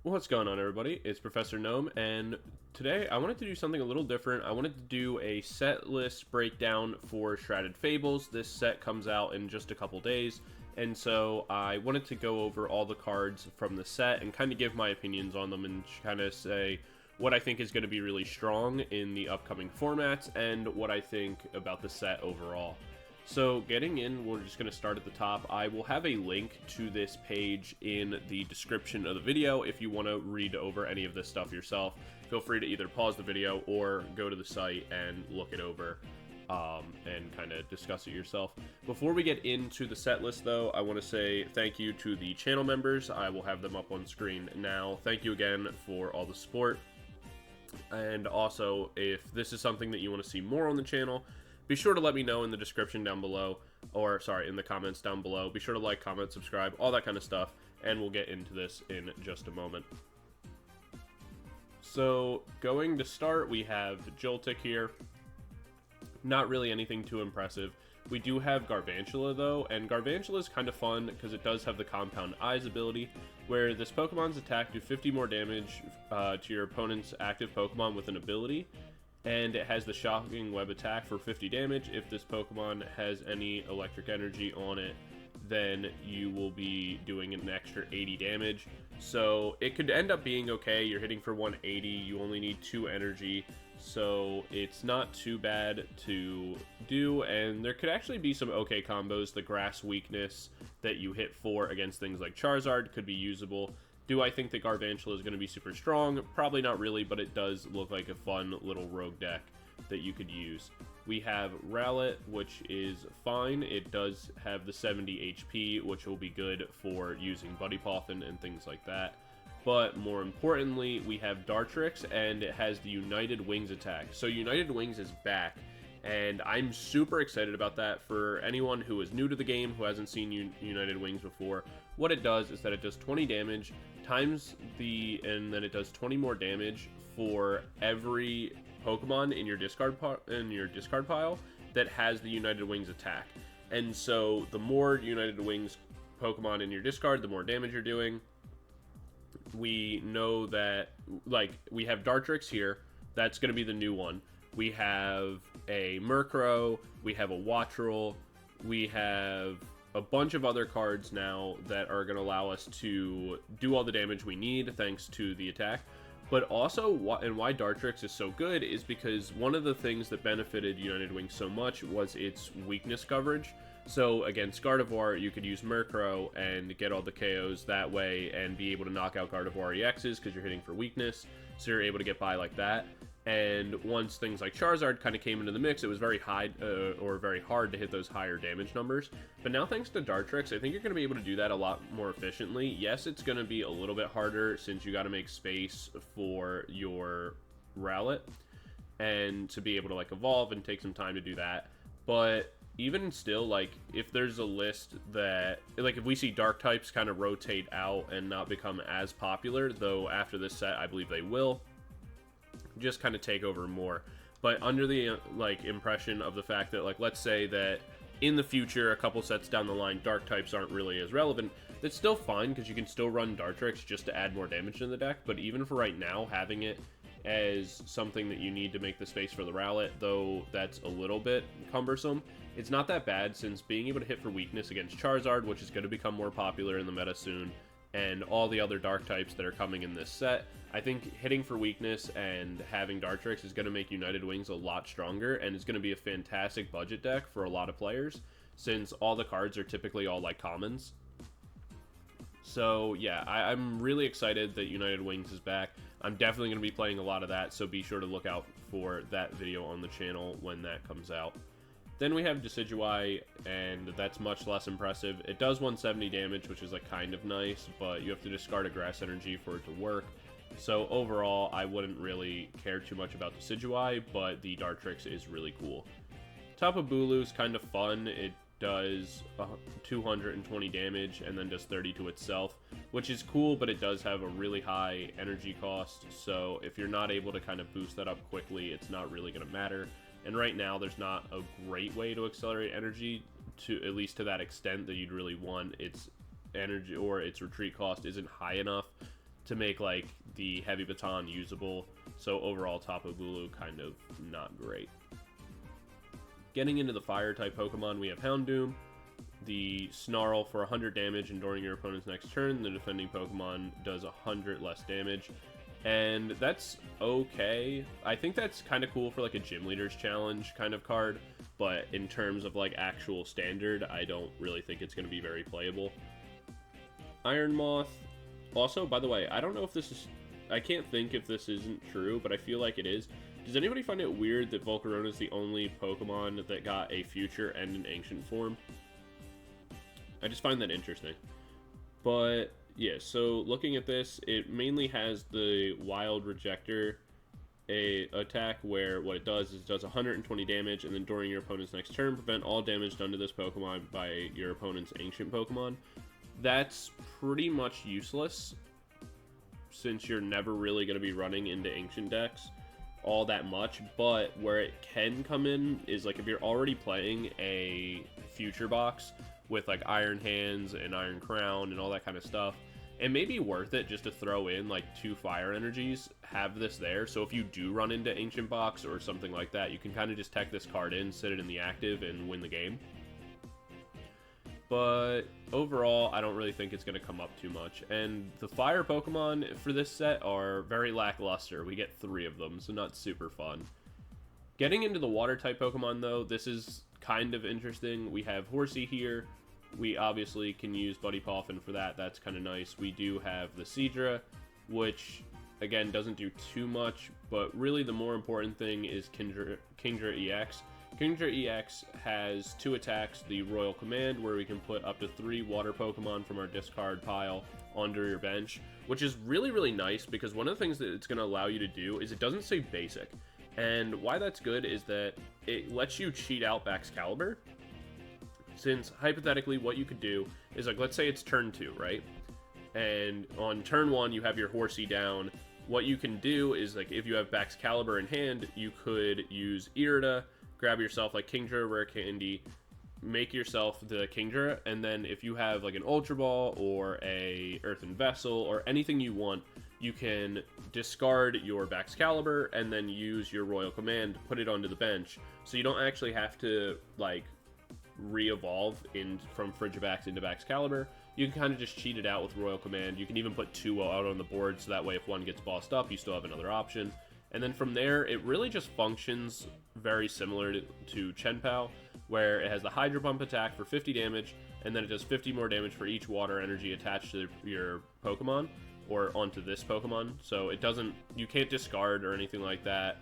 What's going on, everybody? It's Professor Gnome, and today I wanted to do something a little different. I wanted to do a set list breakdown for Shrouded Fables. This set comes out in just a couple days, and so I wanted to go over all the cards from the set and kind of give my opinions on them and kind of say what I think is going to be really strong in the upcoming formats and what I think about the set overall. So getting in, we're just going to start at the top. I will have a link to this page in the description of the video if you want to read over any of this stuff yourself. Feel free to either pause the video or go to the site and look it over and kind of discuss it yourself. Before we get into the set list, though, I want to say thank you to the channel members. I will have them up on screen now. Thank you again for all the support. And also, if this is something that you want to see more on the channel, be sure to let me know in the description down below, or sorry, in the comments down below. Be sure to like, comment, subscribe, all that kind of stuff, and we'll get into this in just a moment. So, going to start, we have Joltik here. Not really anything too impressive. We do have Garvantula, though, and Garvantula is kind of fun because it does have the Compound Eyes ability, where this Pokemon's attack do 50 more damage to your opponent's active Pokemon with an ability. And it has the Shocking Web attack for 50 damage. If this Pokemon has any electric energy on it, then you will be doing an extra 80 damage. So it could end up being okay. You're hitting for 180. You only need 2 energy. So it's not too bad to do. And there could actually be some okay combos. The Grass Weakness that you hit for against things like Charizard could be usable. Do I think that Garvantula is going to be super strong? Probably not really, but it does look like a fun little rogue deck that you could use. We have Rowlet, which is fine. It does have the 70 HP, which will be good for using Buddy Poffin and things like that. But more importantly, we have Dartrix, and it has the United Wings attack. So United Wings is back, and I'm super excited about that. For anyone who is new to the game, who hasn't seen United Wings before, what it does is that it does 20 damage times and then it does 20 more damage for every Pokemon in your discard pile that has the United Wings attack. And so the more United Wings Pokemon in your discard, the more damage you're doing. We know that, like, we have Dartrix here. That's going to be the new one. We have a Murkrow, we have a Wattrel, we have a bunch of other cards now that are going to allow us to do all the damage we need thanks to the attack. But also, and why Dartrix is so good is because one of the things that benefited United Wings so much was its weakness coverage. So against Gardevoir, you could use Murkrow and get all the KOs that way and be able to knock out Gardevoir EXs because you're hitting for weakness. So you're able to get by like that. And once things like Charizard kind of came into the mix, it was very hard to hit those higher damage numbers. But now, thanks to Dartrix, I think you're going to be able to do that a lot more efficiently. Yes, it's going to be a little bit harder since you got to make space for your Rowlet and to be able to, like, evolve and take some time to do that. But even still, like, if there's a list that, like, if we see dark types kind of rotate out and not become as popular, though after this set I believe they will just kind of take over more, but under the like impression of the fact that, like, let's say that in the future, a couple sets down the line, dark types aren't really as relevant, that's still fine because you can still run Dartrix just to add more damage in the deck. But even for right now, having it as something that you need to make the space for the Rowlet, though that's a little bit cumbersome, it's not that bad, since being able to hit for weakness against Charizard, which is going to become more popular in the meta soon, and all the other dark types that are coming in this set, I think hitting for weakness and having Dartrix is going to make United Wings a lot stronger, and it's going to be a fantastic budget deck for a lot of players, since all the cards are typically all like commons. So yeah, I'm really excited that United Wings is back. I'm definitely going to be playing a lot of that, so be sure to look out for that video on the channel when that comes out. Then we have Decidueye, and that's much less impressive. It does 170 damage, which is, like, kind of nice, but you have to discard a Grass Energy for it to work. So overall, I wouldn't really care too much about Decidueye, but the Dartrix is really cool. Tapu Bulu is kind of fun. It does 220 damage and then does 30 to itself, which is cool, but it does have a really high energy cost. So if you're not able to kind of boost that up quickly, it's not really going to matter. And right now, there's not a great way to accelerate energy, to at least to that extent that you'd really want. Its energy or its retreat cost isn't high enough to make like the heavy baton usable. So overall, Tapu Bulu kind of not great. Getting into the fire type Pokemon, we have Houndoom. The Snarl for 100 damage, and during your opponent's next turn, the defending Pokemon does 100 less damage. And that's okay. I think that's kind of cool for like a Gym Leaders Challenge kind of card, but in terms of like actual standard, I don't really think it's going to be very playable. Iron Moth. Also, by the way, I don't know if this is... I can't think if this isn't true, but I feel like it is. Does anybody find it weird that Volcarona is the only Pokemon that got a future and an ancient form? I just find that interesting. But yeah, so looking at this, it mainly has the Wild Rejector attack, where what it does is it does 120 damage, and then during your opponent's next turn, prevent all damage done to this Pokemon by your opponent's ancient Pokemon. That's pretty much useless, since you're never really going to be running into ancient decks all that much. But where it can come in is like if you're already playing a future box with like Iron Hands and Iron Crown and all that kind of stuff, it may be worth it just to throw in like 2 fire energies, have this there, so if you do run into ancient box or something like that, you can kind of just tech this card in, sit it in the active, and win the game. But overall, I don't really think it's going to come up too much. And the fire Pokemon for this set are very lackluster. We get 3 of them, so not super fun. Getting into the water type Pokemon though, this is kind of interesting. We have Horsey here. We obviously can use Buddy Poffin for that. That's kind of nice. We do have the Seadra, which again doesn't do too much, but really the more important thing is Kingdra EX. Kingdra EX has 2 attacks, the Royal Command, where we can put up to 3 water Pokemon from our discard pile onto your bench, which is really, really nice, because one of the things that it's going to allow you to do is it doesn't say basic. And why that's good is that it lets you cheat out Baxcalibur, since hypothetically what you could do is, like, let's say it's turn 2, right? And on turn 1 you have your Horsey down. What you can do is, like, if you have Baxcalibur in hand, you could use Irida, grab yourself like Kingdra, Rare Candy, make yourself the Kingdra, and then if you have like an Ultra Ball or a Earthen Vessel or anything you want, you can discard your Baxcalibur and then use your Royal Command, put it onto the bench, so you don't actually have to like re-evolve from Frigivax into Baxcalibur. You can kind of just cheat it out with Royal Command. You can even put 2 out on the board, so that way if one gets bossed up, you still have another option. And then from there, it really just functions very similar to Chenpao, where it has the Hydro Pump attack for 50 damage, and then it does 50 more damage for each water energy attached to your Pokemon, or onto this Pokemon. So it doesn't, you can't discard or anything like that,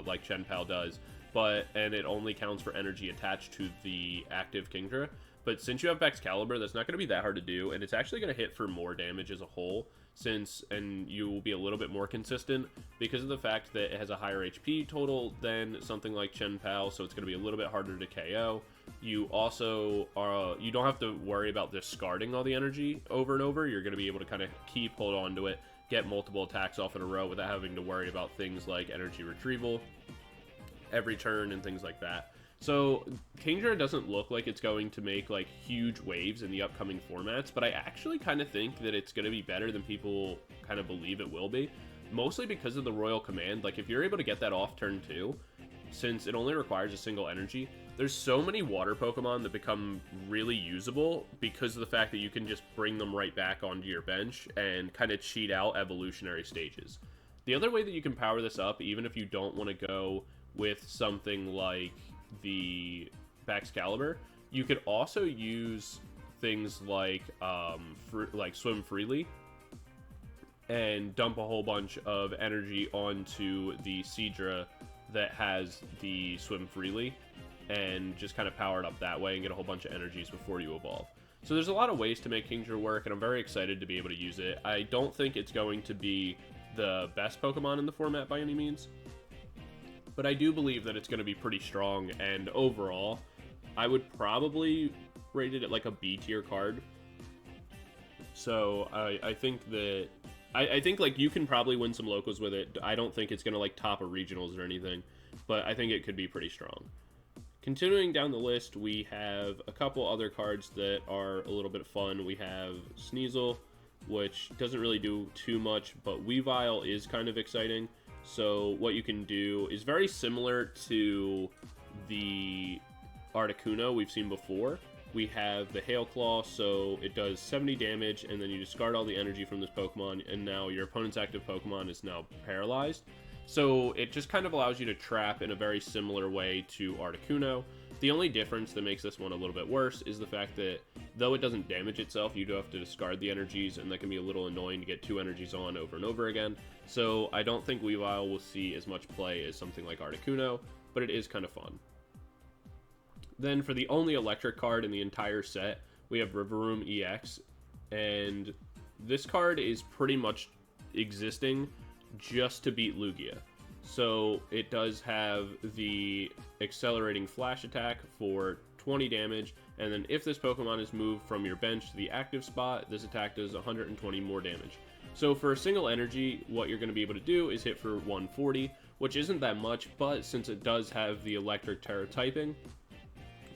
like Chenpao does, and it only counts for energy attached to the active Kingdra. But since you have Baxcalibur, that's not going to be that hard to do, and it's actually going to hit for more damage as a whole, and you will be a little bit more consistent because of the fact that it has a higher HP total than something like Chenpao, so it's going to be a little bit harder to KO. You also you don't have to worry about discarding all the energy over and over. You're going to be able to kind of hold on to it, get multiple attacks off in a row without having to worry about things like energy retrieval every turn and things like that. So Kingdra doesn't look like it's going to make like huge waves in the upcoming formats, but I actually kind of think that it's going to be better than people kind of believe it will be, mostly because of the Royal Command. Like, if you're able to get that off turn 2, since it only requires a single energy, there's so many water Pokemon that become really usable because of the fact that you can just bring them right back onto your bench and kind of cheat out evolutionary stages. The other way that you can power this up, even if you don't want to go with something like the Baxcalibur, you could also use things like Swim Freely and dump a whole bunch of energy onto the Seadra that has the Swim Freely and just kind of power it up that way and get a whole bunch of energies before you evolve. So there's a lot of ways to make Kingdra work, and I'm very excited to be able to use it. I don't think it's going to be the best Pokemon in the format by any means, but I do believe that it's going to be pretty strong, and overall, I would probably rate it at like a B tier card. So I think that I think like you can probably win some locals with it. I don't think it's going to like top a regionals or anything, but I think it could be pretty strong. Continuing down the list, we have a couple other cards that are a little bit fun. We have Sneasel, which doesn't really do too much, but Weavile is kind of exciting. So what you can do is very similar to the Articuno we've seen before. We have the Hail Claw, so it does 70 damage, and then you discard all the energy from this Pokemon, and now your opponent's active Pokemon is now paralyzed. So it just kind of allows you to trap in a very similar way to Articuno. The only difference that makes this one a little bit worse is the fact that though it doesn't damage itself, you do have to discard the energies, and that can be a little annoying to get 2 energies on over and over again. So I don't think Weavile will see as much play as something like Articuno, but it is kind of fun. Then for the only electric card in the entire set, we have Rivaroom EX, and this card is pretty much existing just to beat Lugia. So it does have the accelerating flash attack for 20 damage, and then if this Pokemon is moved from your bench to the active spot, this attack does 120 more damage. So for a single energy, what you're going to be able to do is hit for 140, which isn't that much, but since it does have the electric Terra typing,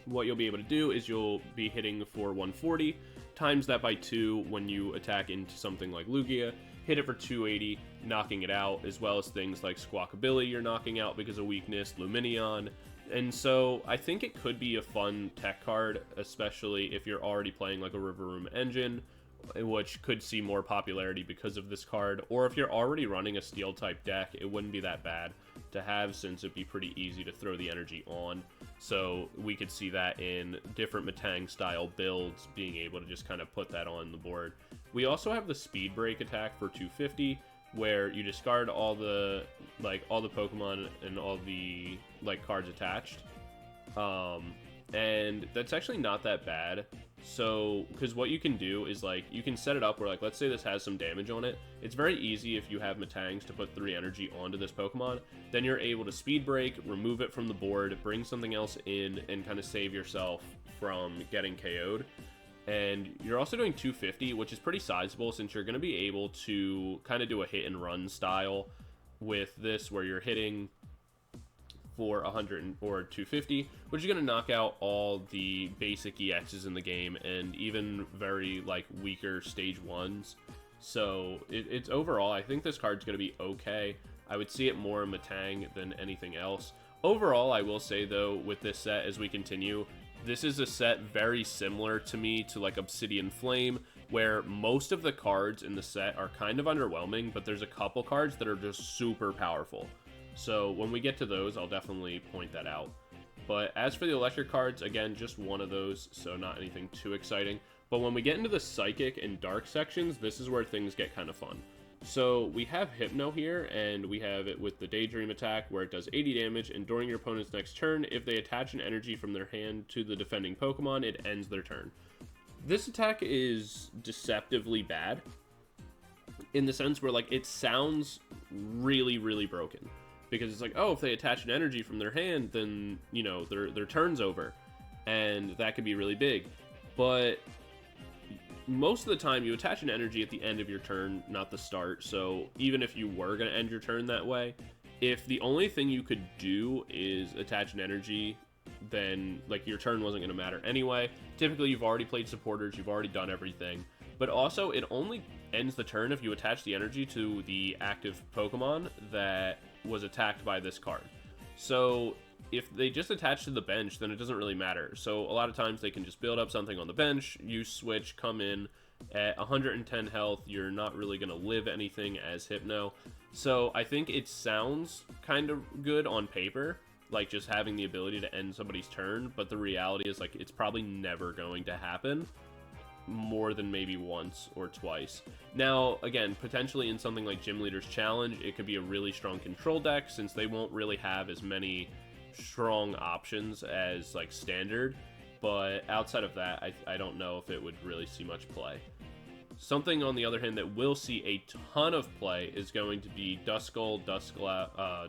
what you'll be able to do is you'll be hitting for 140, times that by 2 when you attack into something like Lugia, hit it for 280, knocking it out, as well as things like Squawkabilly you're knocking out because of weakness, Lumineon. And so I think it could be a fun tech card, especially if you're already playing like a Rivaroom engine, which could see more popularity because of this card, or if you're already running a steel type deck, it wouldn't be that bad to have, since it'd be pretty easy to throw the energy on. So we could see that in different Metang style builds, being able to just kind of put that on the board. We also have the Speed Break attack for 250, where you discard all the Pokemon and all the cards attached, and that's actually not that bad. So because what you can do is you can set it up where let's say this has some damage on it. It's very easy if you have Metangs to put 3 energy onto this Pokemon. Then you're able to Speed Break, remove it from the board, bring something else in, and kind of save yourself from getting KO'd. And you're also doing 250, which is pretty sizable, since you're going to be able to kind of do a hit and run style with this, where you're hitting for 100 or 250, which is going to knock out all the basic EXs in the game, and even very weaker stage 1s. So it's overall, I think this card's going to be okay. I would see it more in Metang than anything else. Overall, I will say though, with this set, as we continue, this is a set very similar to me to Obsidian Flame, where most of the cards in the set are kind of underwhelming, but there's a couple cards that are just super powerful. So when we get to those, I'll definitely point that out. But as for the electric cards, again, just one of those, so not anything too exciting. But when we get into the psychic and dark sections, this is where things get kind of fun. So we have Hypno here, and we have it with the Daydream attack, where it does 80 damage, and during your opponent's next turn, if they attach an energy from their hand to the defending Pokemon, it ends their turn. This attack is deceptively bad, in the sense where it sounds really, really broken. Because it's oh, if they attach an energy from their hand, then, their turn's over. And that could be really big. But most of the time, you attach an energy at the end of your turn, not the start. So even if you were going to end your turn that way, if the only thing you could do is attach an energy, then your turn wasn't going to matter anyway. Typically, you've already played supporters, you've already done everything. But also, it only ends the turn if you attach the energy to the active Pokemon that was attacked by this card. So if they just attach to the bench, then it doesn't really matter. So a lot of times they can just build up something on the bench, you switch, come in at 110 health, you're not really going to live anything as Hypno. So I think it sounds kind of good on paper, just having the ability to end somebody's turn, but the reality is it's probably never going to happen more than maybe once or twice. Now, again, potentially in something like Gym Leader's Challenge, it could be a really strong control deck, since they won't really have as many strong options as standard, but outside of that, I don't know if it would really see much play. Something, on the other hand, that will see a ton of play is going to be Duskull,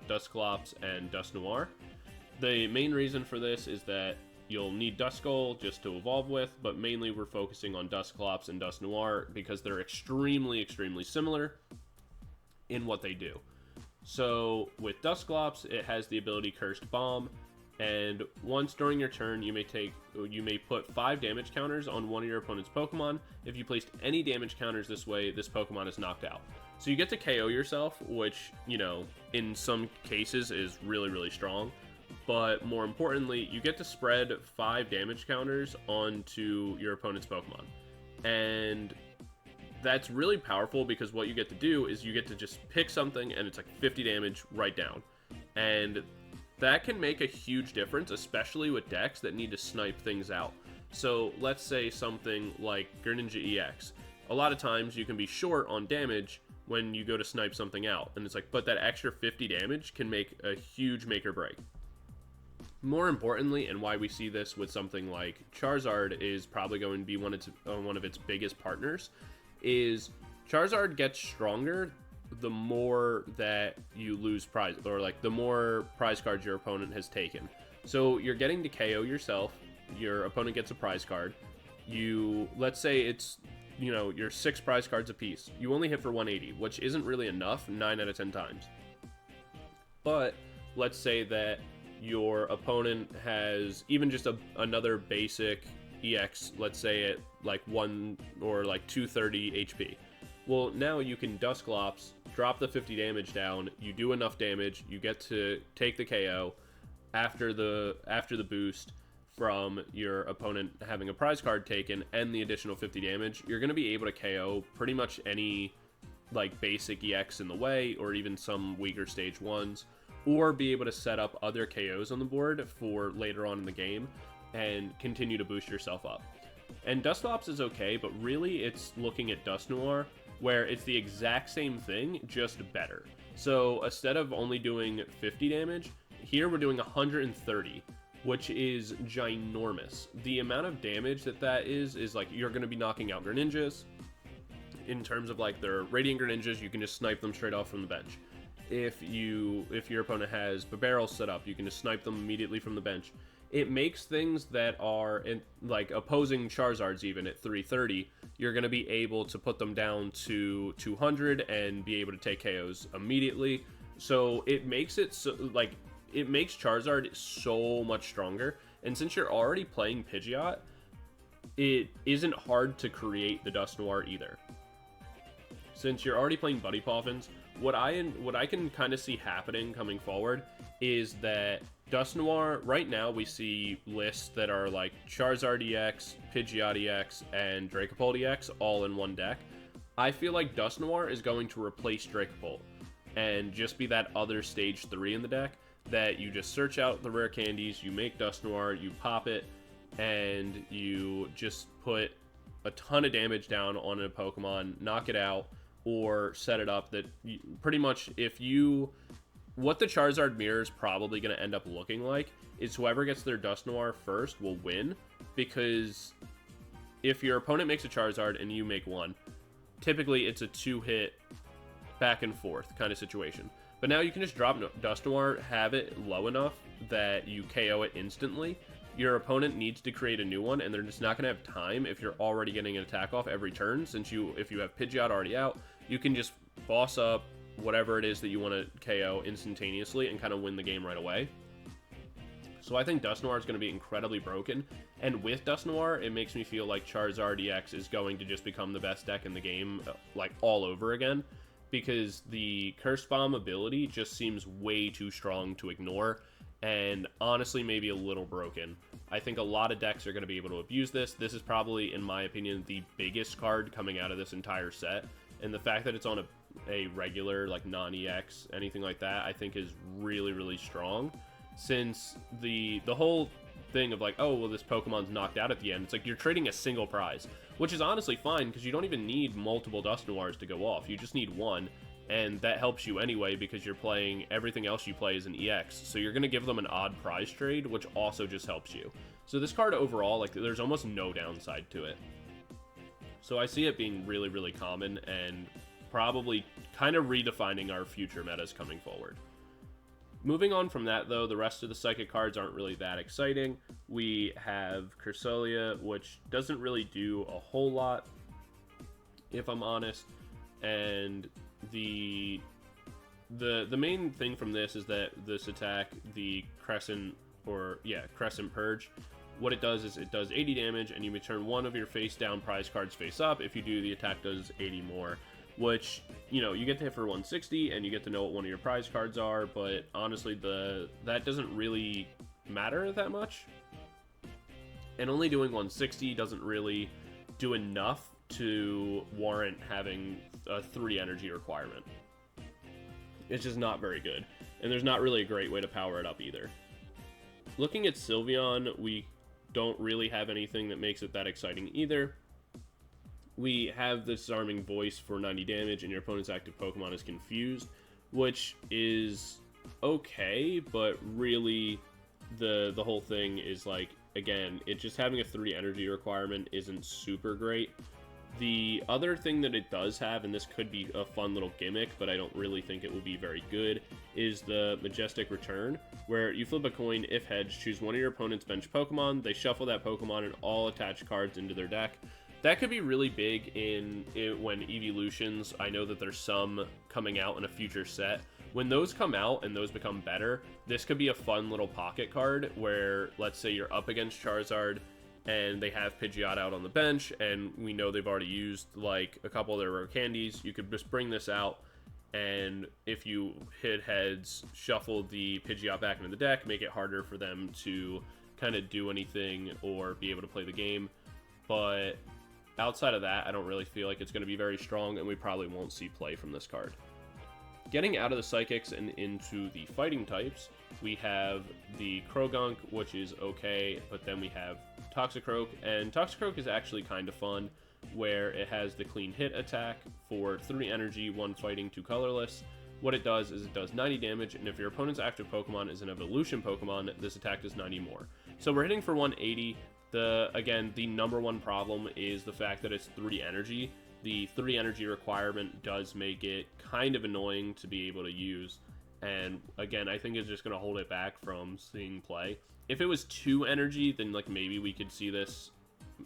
Dusclops, and Dusknoir. The main reason for this is that you'll need Duskull just to evolve with, but mainly we're focusing on Dusclops and Dusknoir because they're extremely, extremely similar in what they do. So with Dusclops, it has the ability Cursed Bomb, And once during your turn, you may put 5 damage counters on one of your opponent's Pokemon. If you placed any damage counters this way, this Pokemon is knocked out. So you get to KO yourself, which, you know, in some cases is really, really strong. But more importantly, you get to spread 5 damage counters onto your opponent's Pokemon. And that's really powerful because what you get to do is you get to just pick something and it's like 50 damage right down. And that can make a huge difference, especially with decks that need to snipe things out. So let's say something like Greninja EX. A lot of times you can be short on damage when you go to snipe something out. And it's like, but that extra 50 damage can make a huge make or break. More importantly, and why we see this with something like Charizard is probably going to be one of its biggest partners, is Charizard gets stronger the more that you lose prize, or like the more prize cards your opponent has taken. So you're getting to KO yourself, your opponent gets a prize card, let's say it's, you know, you're 6 prize cards apiece, you only hit for 180, which isn't really enough 9 out of 10 times. But let's say that your opponent has even just another basic EX, let's say at like 1 or like 230 HP. Well, now you can Dusclops, drop the 50 damage down, you do enough damage, you get to take the KO after the boost from your opponent having a prize card taken and the additional 50 damage. You're going to be able to KO pretty much any like basic EX in the way, or even some weaker stage ones, or be able to set up other KOs on the board for later on in the game and continue to boost yourself up. And Dusclops is okay, but really it's looking at Dusknoir, where it's the exact same thing, just better. So instead of only doing 50 damage, here we're doing 130, which is ginormous. The amount of damage that is like you're going to be knocking out Greninjas. In terms of like their Radiant Greninjas, you can just snipe them straight off from the bench. If your opponent has Barrels set up, you can just snipe them immediately from the bench. It makes things that are like opposing Charizards even at 330, you're going to be able to put them down to 200 and be able to take KOs immediately. So it makes it so, like, it makes Charizard so much stronger. And since you're already playing Pidgeot, it isn't hard to create the Dusknoir either. Since you're already playing Buddy Poffins, what I can kind of see happening coming forward is that Dusknoir, right now we see lists that are like Charizard EX, Pidgeot EX, and Dracopult EX all in one deck. I feel like Dusknoir is going to replace Dracopult and just be that other stage 3 in the deck that you just search out the rare candies, you make Dusknoir, you pop it, and you just put a ton of damage down on a Pokemon, knock it out, or set it up that pretty much what the Charizard mirror is probably going to end up looking like is whoever gets their Dusknoir first will win, because if your opponent makes a Charizard and you make one, typically it's a 2-hit back and forth kind of situation. But now you can just drop Dusknoir, have it low enough that you KO it instantly. Your opponent needs to create a new one, and they're just not going to have time if you're already getting an attack off every turn. Since if you have Pidgeot already out, you can just boss up whatever it is that you want to KO instantaneously and kind of win the game right away. So I think Dusknoir is going to be incredibly broken, and with Dusknoir, it makes me feel like Charizard EX is going to just become the best deck in the game, like all over again, because the Curse Bomb ability just seems way too strong to ignore, and honestly maybe a little broken. I think a lot of decks are going to be able to abuse this. This is probably, in my opinion, the biggest card coming out of this entire set, and the fact that it's on a regular, like, non-EX, anything like that, I think is really, really strong, since the whole thing of like, oh, well, this Pokemon's knocked out at the end, it's like you're trading a single prize, which is honestly fine, because you don't even need multiple Dusknoirs to go off. You just need one, and that helps you anyway, because you're playing, everything else you play is an EX, so you're going to give them an odd prize trade, which also just helps you. So this card overall, like, there's almost no downside to it. So I see it being really, really common, and probably kind of redefining our future metas coming forward. Moving on from that, though, the rest of the Psychic cards aren't really that exciting. We have Cursolia, which doesn't really do a whole lot, if I'm honest, and the main thing from this is that this attack, the Crescent or yeah, Crescent Purge. What it does is it does 80 damage, and you may turn one of your face down prize cards face up. If you do, the attack does 80 more, which, you know, you get to hit for 160, and you get to know what one of your prize cards are, but honestly, that doesn't really matter that much. And only doing 160 doesn't really do enough to warrant having a 3 energy requirement. It's just not very good, and there's not really a great way to power it up either. Looking at Sylveon, we don't really have anything that makes it that exciting either. We have this Disarming Voice for 90 damage, and your opponent's active Pokemon is confused, which is okay, but really the whole thing is like, again, it just having a 3 energy requirement isn't super great. The other thing that it does have, and this could be a fun little gimmick, but I don't really think it will be very good, is the Majestic Return, where you flip a coin. If heads, choose one of your opponent's bench Pokemon, they shuffle that Pokemon and all attached cards into their deck. That could be really big when Evolutions. I know that there's some coming out in a future set. When those come out and those become better, this could be a fun little pocket card where, let's say you're up against Charizard, and they have Pidgeot out on the bench, and we know they've already used like a couple of their rare candies. You could just bring this out, and if you hit heads, shuffle the Pidgeot back into the deck, make it harder for them to kind of do anything or be able to play the game. But outside of that, I don't really feel like it's going to be very strong, and we probably won't see play from this card. Getting out of the Psychics and into the fighting types, we have the Krogunk, which is okay, but then we have Toxicroak, and Toxicroak is actually kind of fun, where it has the clean hit attack for 3 energy, 1 fighting, 2 colorless. What it does is it does 90 damage, and if your opponent's active Pokemon is an evolution Pokemon, this attack does 90 more. So we're hitting for 180. Again, the number one problem is the fact that it's 3 energy. The 3 energy requirement does make it kind of annoying to be able to use, and again, I think it's just going to hold it back from seeing play. If it was 2 energy, then like maybe we could see this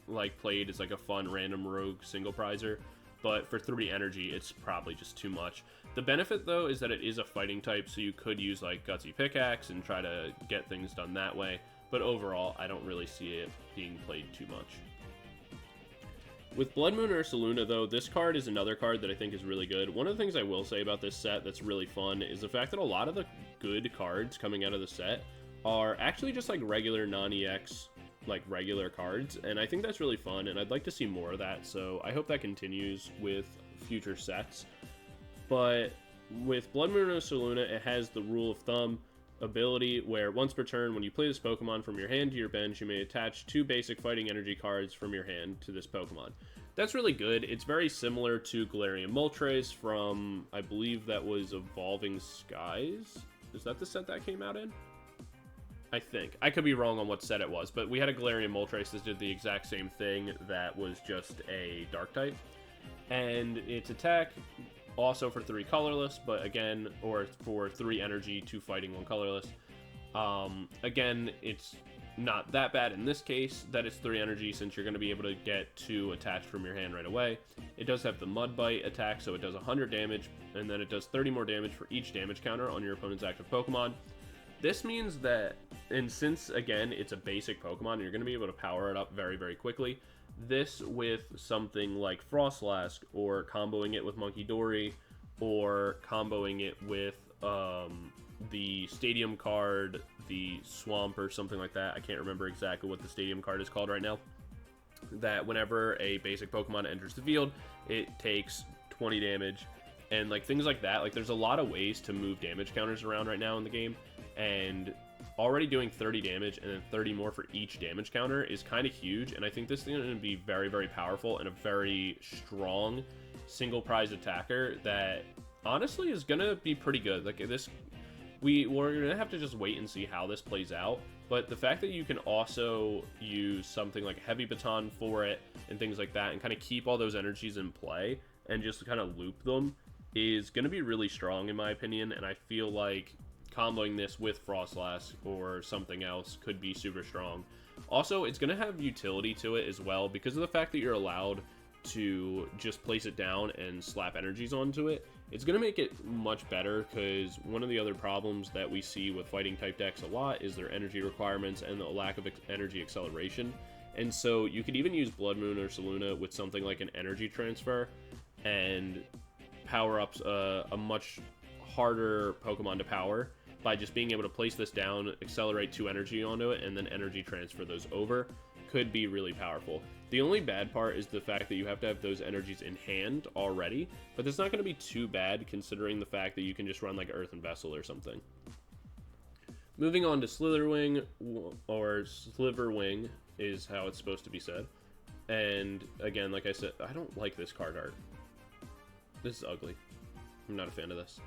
like played as like a fun random rogue single prizer, but for 3 energy, it's probably just too much. The benefit though is that it is a fighting type, so you could use like Gutsy Pickaxe and try to get things done that way, but overall, I don't really see it being played too much. With Blood Moon Ursaluna, though, this card is another card that I think is really good. One of the things I will say about this set that's really fun is the fact that a lot of the good cards coming out of the set are actually just like regular non-EX, like regular cards, and I think that's really fun, and I'd like to see more of that, so I hope that continues with future sets. But with Blood Moon Ursaluna, it has the rule of thumb ability where once per turn, when you play this Pokemon from your hand to your bench, you may attach 2 basic fighting energy cards from your hand to this Pokemon. That's really good. It's very similar to Galarian Moltres from, I believe that was Evolving Skies. Is that the set that came out in? I think. I could be wrong on what set it was, but we had a Galarian Moltres that did the exact same thing that was just a Dark type. And its attack also for 3 colorless, but again, or for 3 energy, 2 fighting, 1 colorless. Again, it's not that bad in this case that it's 3 energy, since you're going to be able to get 2 attached from your hand right away. It does have the Mud Bite attack, so it does 100 damage, and then it does 30 more damage for each damage counter on your opponent's active Pokemon. This means that, and since again it's a basic Pokemon, you're going to be able to power it up very, very quickly. This with something like Frostlask, or comboing it with Monkey Dory, or comboing it with the Stadium card, the Swamp, or something like that. I can't remember exactly what the Stadium card is called right now. That whenever a basic Pokemon enters the field, it takes 20 damage, and like things like that. Like there's a lot of ways to move damage counters around right now in the game, and already doing 30 damage and then 30 more for each damage counter is kind of huge, and I think this thing is going to be very, very powerful and a very strong single prize attacker that honestly is going to be pretty good. Like this, we're going to have to just wait and see how this plays out, but the fact that you can also use something like Heavy Baton for it and things like that and kind of keep all those energies in play and just kind of loop them is going to be really strong in my opinion, and I feel like comboing this with Frostlask or something else could be super strong. Also, it's going to have utility to it as well because of the fact that you're allowed to just place it down and slap energies onto it. It's going to make it much better, because one of the other problems that we see with fighting type decks a lot is their energy requirements and the lack of energy acceleration. And so you could even use Blood Moon or Saluna with something like an energy transfer and power up a much harder Pokemon to power by just being able to place this down, accelerate 2 energy onto it, and then energy transfer those over. Could be really powerful. The only bad part is the fact that you have to have those energies in hand already, but that's not going to be too bad considering the fact that you can just run like Earthen Vessel or something. Moving on to Slitherwing, or Sliverwing is how it's supposed to be said. And again, like I said, I don't like this card art. This is ugly. I'm not a fan of this.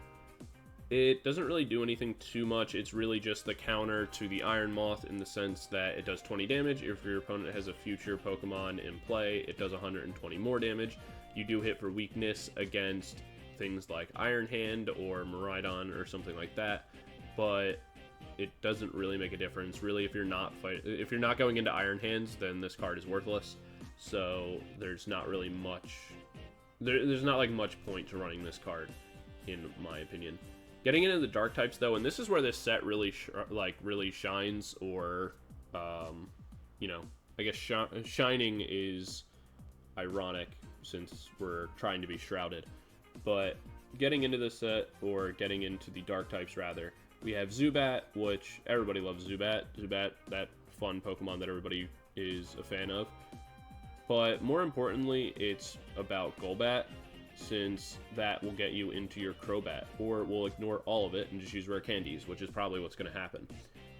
It doesn't really do anything too much. It's really just the counter to the Iron Moth in the sense that it does 20 damage. If your opponent has a future Pokemon in play, it does 120 more damage. You do hit for weakness against things like Iron Hand or Miraidon or something like that, but it doesn't really make a difference. Really, if you're not going into Iron Hands, then this card is worthless. So there's not really much. There's not like much point to running this card, in my opinion. Getting into the dark types though, and this is where this set really really shines, or you know, I guess shining is ironic since we're trying to be shrouded. But getting into the set, or getting into the dark types rather, we have Zubat, which everybody loves Zubat. Zubat, that fun Pokemon that everybody is a fan of. But more importantly, it's about Golbat, since that will get you into your Crobat, or we'll ignore all of it and just use rare candies, which is probably what's going to happen.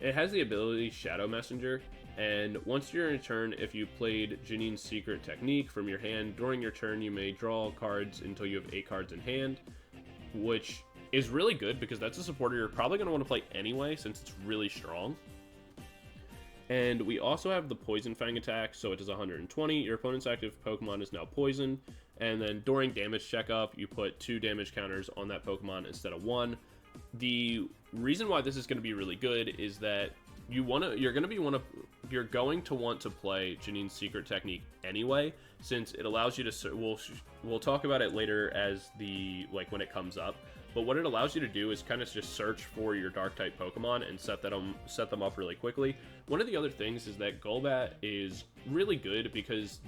It has the ability Shadow Messenger, and once you're in turn, if you played Janine's Secret Technique from your hand, during your turn you may draw cards until you have 8 cards in hand, which is really good because that's a supporter you're probably going to want to play anyway since it's really strong. And we also have the Poison Fang attack, so it does 120. Your opponent's active Pokemon is now poisoned, and then during damage checkup, you put 2 damage counters on that Pokemon instead of 1. The reason why this is going to be really good is that you're going to want to play Janine's Secret Technique anyway, since it allows you to. We'll talk about it later as when it comes up. But what it allows you to do is kind of just search for your Dark-type Pokemon and set them up really quickly. One of the other things is that Golbat is really good because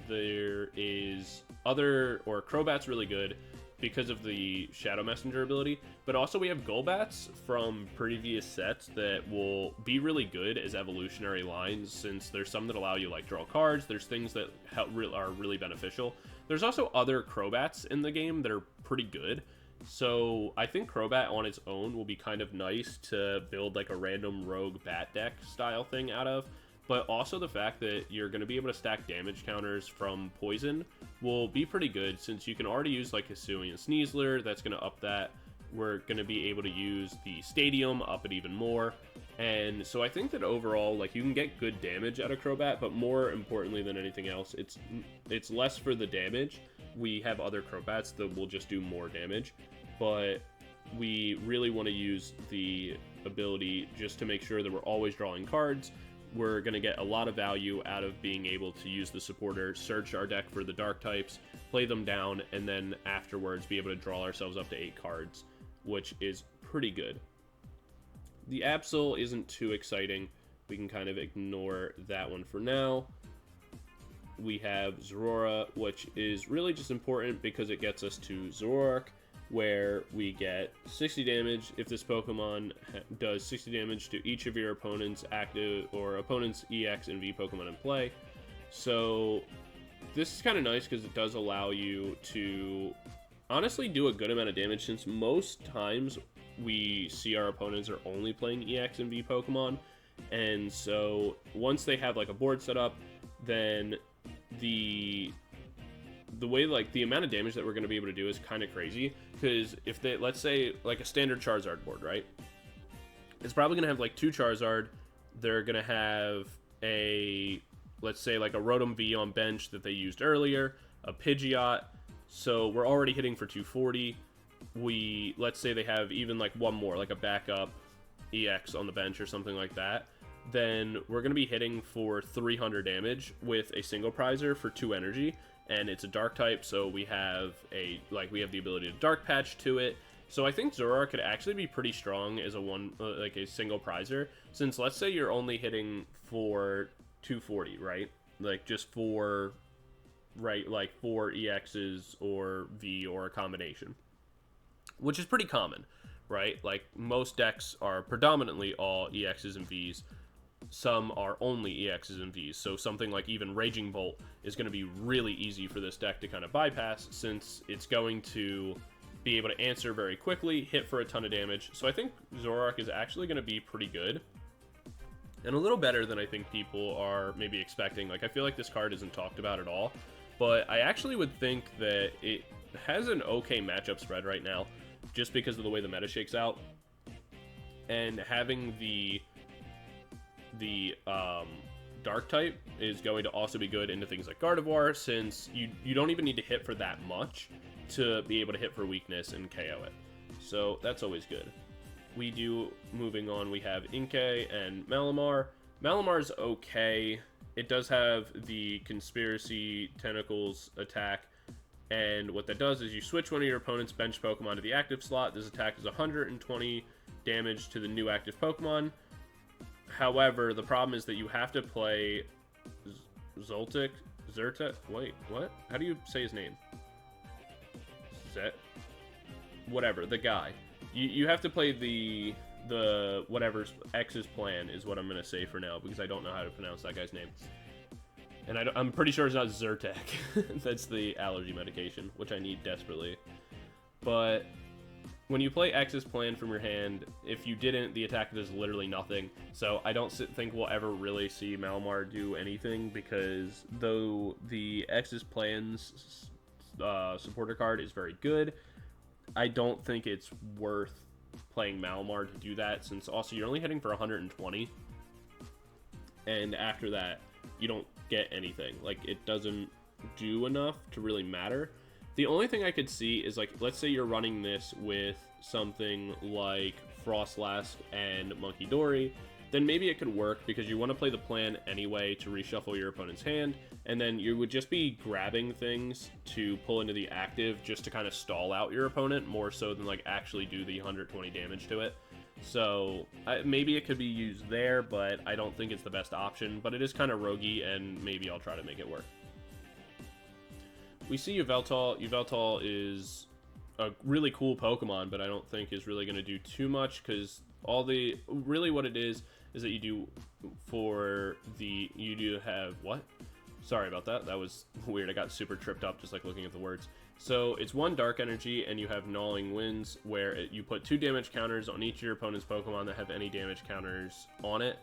Crobat's really good because of the Shadow Messenger ability, but also we have Golbats from previous sets that will be really good as evolutionary lines, since there's some that allow you like draw cards, there's things that are really beneficial. There's also other Crobats in the game that are pretty good. So I think Crobat on its own will be kind of nice to build like a random rogue bat deck style thing out of, but also the fact that you're going to be able to stack damage counters from poison will be pretty good, since you can already use like Hisuian Sneasler, that's going to up that. We're going to be able to use the Stadium, up it even more. And so I think that overall, like, you can get good damage out of Crobat, but more importantly than anything else, it's less for the damage. We have other Crobats that will just do more damage, but we really want to use the ability just to make sure that we're always drawing cards. We're going to get a lot of value out of being able to use the supporter, search our deck for the dark types, play them down, and then afterwards be able to draw ourselves up to 8 cards, which is pretty good. The Absol isn't too exciting. We can kind of ignore that one for now. We have Zorora, which is really just important because it gets us to Zoroark, where we get 60 damage if this Pokemon does 60 damage to each of your opponent's active or opponent's EX and V Pokemon in play. So this is kind of nice because it does allow you to honestly do a good amount of damage, since most times we see our opponents are only playing EX and V Pokemon. And so once they have like a board set up, then the way, like, the amount of damage that we're going to be able to do is kind of crazy, because if they, let's say like a standard Charizard board, right, it's probably going to have like 2 Charizard, they're going to have a, let's say like a Rotom V on bench that they used earlier, a Pidgeot, so we're already hitting for 240. Let's say they have even like one more, like a backup EX on the bench or something like that, then we're going to be hitting for 300 damage with a single prizer for 2 energy, and it's a dark type, so we have the ability to dark patch to it, So I think Zoroark could actually be pretty strong as a like a single prizer, since let's say you're only hitting for 240, right? Like just for, right, like 4 EXs or V or a combination, which is pretty common, right? Like most decks are predominantly all EXs and Vs. Some are only EXs and Vs, so something like even Raging Bolt is going to be really easy for this deck to kind of bypass, since it's going to be able to answer very quickly, hit for a ton of damage. So I think Zoroark is actually going to be pretty good, and a little better than I think people are maybe expecting. Like, I feel like this card isn't talked about at all, but I actually would think that it has an okay matchup spread right now, just because of the way the meta shakes out, and having the dark type is going to also be good into things like Gardevoir, since you don't even need to hit for that much to be able to hit for weakness and KO it. So that's always good. Moving on, we have Inkay and Malamar. Malamar's okay. It does have the Conspiracy Tentacles attack, and what that does is you switch one of your opponent's bench Pokemon to the active slot. This attack is 120 damage to the new active Pokemon. However, the problem is that you have to play Zertek. Wait, what? How do you say his name? Whatever, the guy. You have to play the whatever X's plan is what I'm gonna say for now, because I don't know how to pronounce that guy's name. And I'm pretty sure it's not Zyrtec. That's the allergy medication, which I need desperately. But when you play X's plan from your hand, if you didn't, the attack does literally nothing. So I don't think we'll ever really see Malamar do anything, because though the X's plans supporter card is very good, I don't think it's worth playing Malamar to do that, since also you're only hitting for 120. And after that, you don't get anything. Like, it doesn't do enough to really matter. The only thing I could see is, like, let's say you're running this with something like Frostlass and Monkey Dory, then maybe it could work, because you want to play the plan anyway to reshuffle your opponent's hand, and then you would just be grabbing things to pull into the active just to kind of stall out your opponent, more so than, like, actually do the 120 damage to it. So maybe it could be used there, but I don't think it's the best option. But it is kind of roguey, and maybe I'll try to make it work. We see Yveltal. Yveltal is a really cool Pokemon, but I don't think is really going to do too much, because really what it is that you do have what? Sorry about that. That was weird. I got super tripped up just like looking at the words. So it's 1 Dark Energy, and you have Gnawing Winds, where you put 2 damage counters on each of your opponent's Pokemon that have any damage counters on it.